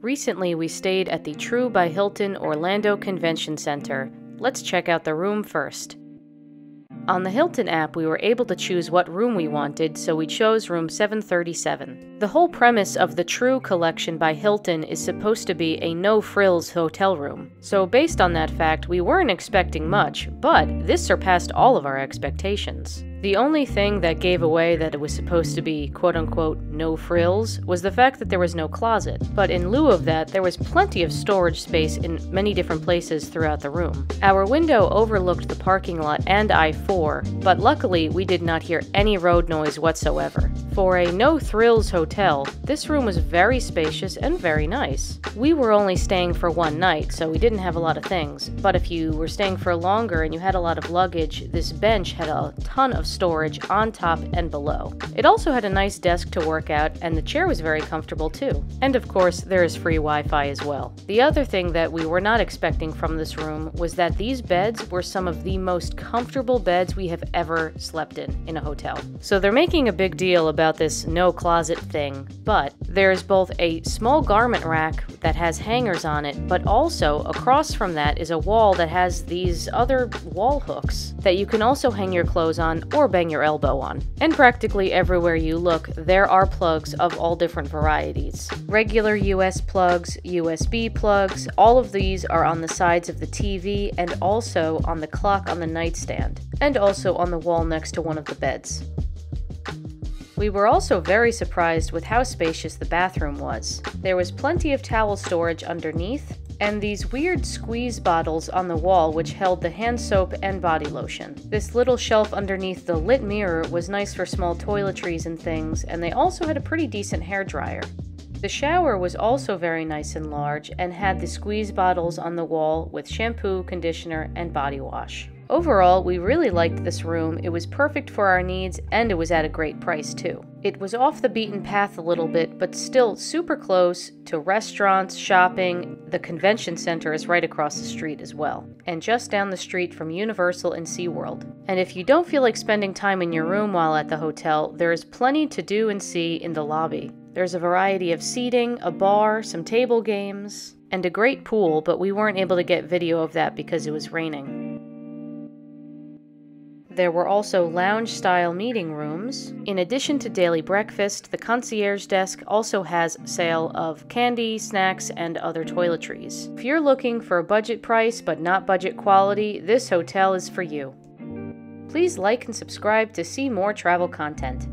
Recently, we stayed at the True by Hilton Orlando Convention Center. Let's check out the room first. On the Hilton app, we were able to choose what room we wanted, so we chose room 737. The whole premise of the True collection by Hilton is supposed to be a no-frills hotel room. So based on that fact, we weren't expecting much, but this surpassed all of our expectations. The only thing that gave away that it was supposed to be quote-unquote no frills was the fact that there was no closet, but in lieu of that, there was plenty of storage space in many different places throughout the room. Our window overlooked the parking lot and I-4, but luckily we did not hear any road noise whatsoever. For a no-thrills hotel, this room was very spacious and very nice. We were only staying for one night, so we didn't have a lot of things, but if you were staying for longer and you had a lot of luggage, this bench had a ton of storage on top and below. It also had a nice desk to work out, and the chair was very comfortable too. And of course, there is free Wi-Fi as well. The other thing that we were not expecting from this room was that these beds were some of the most comfortable beds we have ever slept in a hotel. So they're making a big deal about this no closet thing, but there's both a small garment rack that has hangers on it, but also across from that is a wall that has these other wall hooks that you can also hang your clothes on or bang your elbow on. And practically everywhere you look, there are plugs of all different varieties. Regular US plugs, USB plugs, all of these are on the sides of the TV and also on the clock on the nightstand, and also on the wall next to one of the beds. We were also very surprised with how spacious the bathroom was. There was plenty of towel storage underneath, and these weird squeeze bottles on the wall which held the hand soap and body lotion. This little shelf underneath the lit mirror was nice for small toiletries and things, and they also had a pretty decent hairdryer. The shower was also very nice and large and had the squeeze bottles on the wall with shampoo, conditioner, and body wash. Overall, we really liked this room. It was perfect for our needs, and it was at a great price too. It was off the beaten path a little bit, but still super close to restaurants, shopping. The convention center is right across the street as well, and just down the street from Universal and SeaWorld. And if you don't feel like spending time in your room while at the hotel, there is plenty to do and see in the lobby. There's a variety of seating, a bar, some table games, and a great pool, but we weren't able to get video of that because it was raining. There were also lounge-style meeting rooms. In addition to daily breakfast, the concierge desk also has sale of candy, snacks, and other toiletries. If you're looking for a budget price but not budget quality, this hotel is for you. Please like and subscribe to see more travel content.